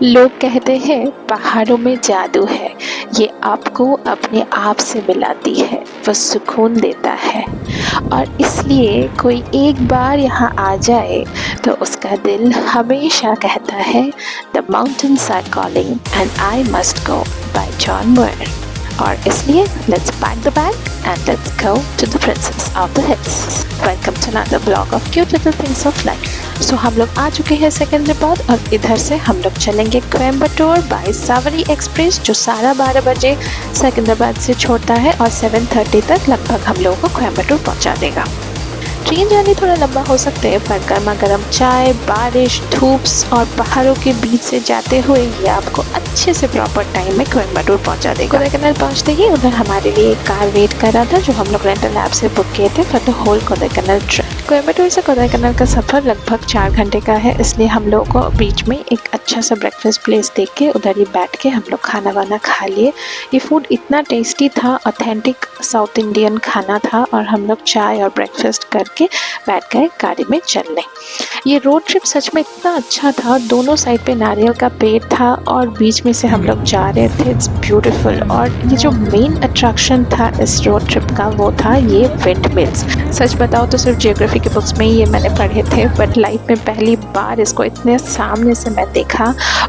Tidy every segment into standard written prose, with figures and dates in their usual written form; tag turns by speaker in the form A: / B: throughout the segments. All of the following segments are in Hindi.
A: लोग कहते हैं पहाड़ों में जादू है, ये आपको अपने आप से मिलाती है, वो सुकून देता है। और इसलिए कोई एक बार यहाँ आ जाए तो उसका दिल हमेशा कहता है the mountains are calling and I must go by John Muir. और इसलिए let's pack the bag and let's go to the princess of the hills. Welcome to another vlog of cute little things of life. So हम लोग आ चुके हैं सिकंदराबाद और इधर से हम लोग चलेंगे कोयम्बटूर बाय सावरी एक्सप्रेस जो 12:30 बजे सिकंदराबाद से छोड़ता है और 7:30 तक लगभग हम लोगों को कोयम्बटूर पहुंचा देगा। ट्रेन जर्नी थोड़ा लंबा हो सकते हैं पर गर्मा गर्म चाय, बारिश, धूप और पहाड़ों के बीच से जाते हुए ये आपको अच्छे से प्रॉपर टाइम में कोयम्बटूर पहुंचा देगा। कोडाईकनाल पहुंचते ही उधर हमारे लिए एक कार वेट कर रहा था जो हम लोग रेंटल ऐप से बुक किए थे for the whole Kodaikanal trip. Coimbatore से कोडाईकनाल का सफ़र लगभग 4 घंटे का है, इसलिए हम लोगों को बीच में एक अच्छा सा ब्रेकफास्ट प्लेस देख के उधर ही बैठ के हम लोग खाना वाना खा लिए। ये फूड इतना टेस्टी था, ऑथेंटिक साउथ इंडियन खाना था और हम लोग चाय और ब्रेकफास्ट करके बैठ गए गाड़ी में चलने। ये रोड ट्रिप सच में इतना अच्छा था, दोनों साइड पे नारियल का पेड़ था और बीच में से हम लोग जा रहे थे। It's beautiful. और ये जो मेन अट्रैक्शन था इस रोड ट्रिप का वो था ये विंड मिल्स। सच बताओ तो सिर्फ जियोग्राफी के बुक्स में ही ये मैंने पढ़े थे बट लाइफ में पहली बार इसको इतने सामने से मैं देखा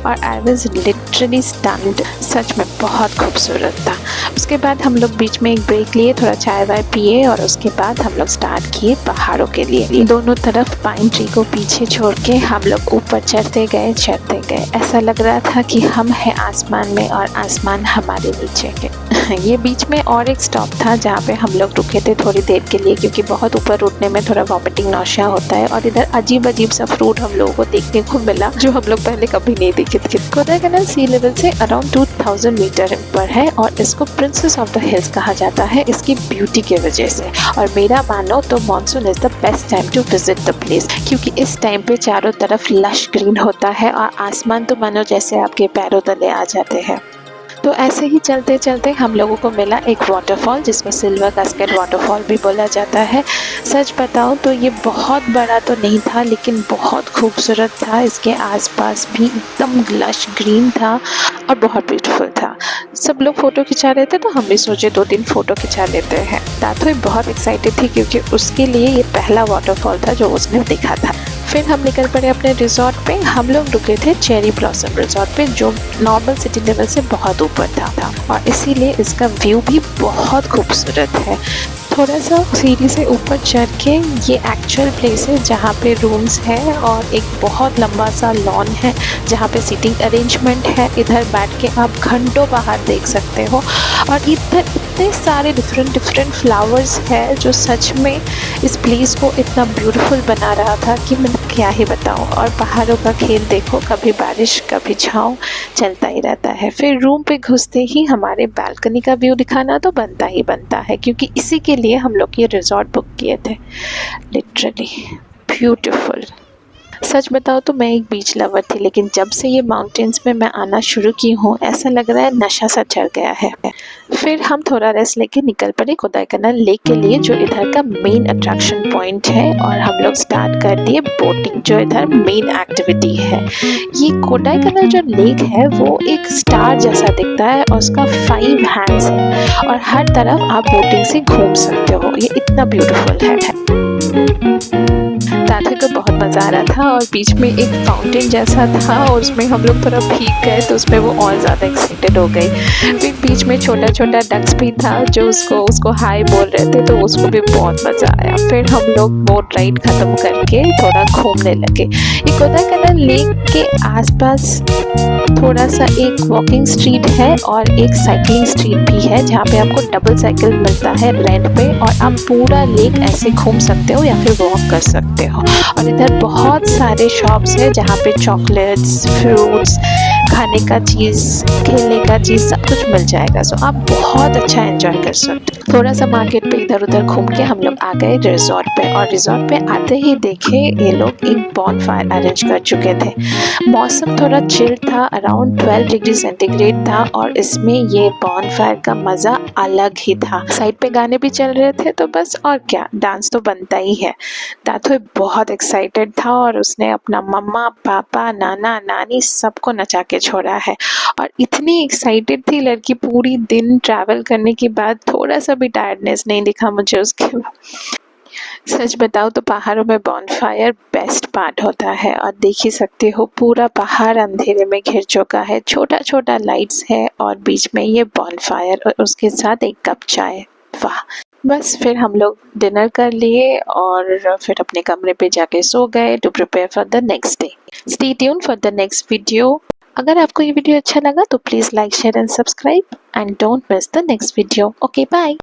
A: और आई वाज लिटरली स्टन्ड। सच में बहुत खूबसूरत था। उसके बाद हम लोग बीच में एक ब्रेक लिए, थोड़ा चाय वाय पिए और उसके बाद हम लोग स्टार्ट किए पहाड़ों के लिए। दोनों तरफ पाइन ट्री को पीछे छोड़ के हम लोग ऊपर चढ़ते गए। ऐसा लग रहा था कि हम हैं आसमान में और आसमान हमारे नीचे के। ये बीच में और एक स्टॉप था जहाँ पे हम लोग रुके थे थोड़ी देर के लिए क्योंकि बहुत ऊपर उठने में थोड़ा वॉमिटिंग नौशिया होता है। और इधर अजीब अजीब सा फ्रूट हम लोगों को देखने को मिला जो हम लोग पहले कभी नहीं देखे थे। कोडाईकनाल सी लेवल से अराउंड 2000 मीटर ऊपर है और इसको प्रिंसेस ऑफ द हिल्स कहा जाता है इसकी ब्यूटी की वजह से। और मेरा मानो तो monsoon is the best time to visit the place क्योंकि इस टाइम पे चारों तरफ लश ग्रीन होता है और आसमान तो मानो जैसे आपके पैरों तले आ जाते हैं। तो ऐसे ही चलते चलते हम लोगों को मिला एक वाटरफॉल जिसको सिल्वर कास्केड वाटरफॉल भी बोला जाता है। सच बताऊं तो ये बहुत बड़ा तो नहीं था लेकिन बहुत खूबसूरत था। इसके आसपास भी एकदम लश ग्रीन था और बहुत ब्यूटीफुल था। सब लोग फ़ोटो खिंचा रहे थे तो हम भी सोचे 2-3 फ़ोटो खिंचा लेते हैं। दाथोई बहुत एक्साइटेड थी क्योंकि उसके लिए ये पहला वाटरफॉल था जो उसने देखा था। फिर हम निकल पड़े अपने रिजॉर्ट पे। हम लोग रुके थे चेरी ब्लॉसम रिजॉर्ट पे जो नॉर्मल सिटी लेवल से बहुत ऊपर था और इसीलिए इसका व्यू भी बहुत खूबसूरत है। थोड़ा सा सीढ़ी से ऊपर चढ़ के ये एक्चुअल प्लेस है जहाँ पे रूम्स है और एक बहुत लंबा सा लॉन है जहाँ पे सीटिंग अरेंजमेंट है। इधर बैठ के आप घंटों बाहर देख सकते हो और इधर इतने सारे डिफरेंट फ्लावर्स है जो सच में इस प्लेस को इतना ब्यूटीफुल बना रहा था कि मैं क्या ही बताऊँ। और पहाड़ों का खेल देखो, कभी बारिश कभी छाँव चलता ही रहता है। फिर रूम पे घुसते ही हमारे बालकनी का व्यू दिखाना तो बनता ही बनता है क्योंकि इसी के लिए हम लोग ये रिजॉर्ट बुक किए थे। Literally beautiful. सच बताओ तो मैं एक बीच लवर थी लेकिन जब से ये माउंटेन्स में मैं आना शुरू की हूँ ऐसा लग रहा है नशा सा चढ़ गया है। फिर हम थोड़ा रेस्ट लेके निकल पड़े कोडाईकनाल लेक के लिए जो इधर का मेन अट्रैक्शन पॉइंट है और हम लोग स्टार्ट कर दिए बोटिंग जो इधर मेन एक्टिविटी है। ये कोडाईकनाल जो लेक है वो एक स्टार जैसा दिखता है और उसका 5 हैंड्स है और हर तरफ आप बोटिंग से घूम सकते हो। ये इतना ब्यूटीफुल है। दादी को बहुत मज़ा आ रहा था और बीच में एक फाउंटेन जैसा था और उसमें हम लोग थोड़ा भीग गए तो उसमें वो और ज़्यादा एक्साइटेड हो गई। फिर बीच में छोटा छोटा डक्स भी था जो उसको हाय बोल रहे थे तो उसको भी बहुत मज़ा आया। फिर हम लोग बोट राइड ख़त्म करके थोड़ा घूमने लगे। ये कोडाईकनाल लेक के आसपास थोड़ा सा एक वॉकिंग स्ट्रीट है और एक साइकिलिंग स्ट्रीट भी है जहाँ पे आपको डबल साइकिल मिलता है रेंट पे और आप पूरा लेक ऐसे घूम सकते हो या फिर वॉक कर सकते हो। और इधर बहुत सारे शॉप्स है जहाँ पे चॉकलेट्स, फ्रूट्स, खाने का चीज़, खेलने का चीज़ सब कुछ मिल जाएगा। सो आप बहुत अच्छा एंजॉय कर सकते हो। थोड़ा सा मार्केट पे इधर उधर घूम के हम लोग आ गए रिजॉर्ट पे, और रिजॉर्ट पे आते ही देखे ये लोग एक बॉनफायर अरेंज कर चुके थे। मौसम थोड़ा चिल था, अराउंड 12 डिग्री सेंटीग्रेड था, और इसमें ये बॉनफायर का मज़ा अलग ही था। साइड पे गाने भी चल रहे थे, तो बस और क्या, डांस तो बनता ही है। दाथो बहुत एक्साइटेड था और उसने अपना मम्मा पापा नाना नानी सबको नचा के छोड़ा है। और इतनी एक्साइटेड थी लड़की, पूरी दिन ट्रैवल करने के बाद थोड़ा सा भी टायर्डनेस नहीं दिखा मुझे उसके बाद। सच बताओ तो पहाड़ों में बॉनफायर बेस्ट पार्ट होता है, और देख ही सकते हो पूरा पहाड़ अंधेरे में घिर चुका है, छोटा छोटा लाइट्स है और बीच में ये बॉनफायर और उसके साथ एक कप चाय। वाह। बस फिर हम लोग डिनर कर लिए और फिर अपने कमरे पे जाके सो गए to prepare for the next day. Stay tuned for the next video. अगर आपको ये वीडियो अच्छा लगा तो please like share and subscribe, and don't miss the next video. Okay bye.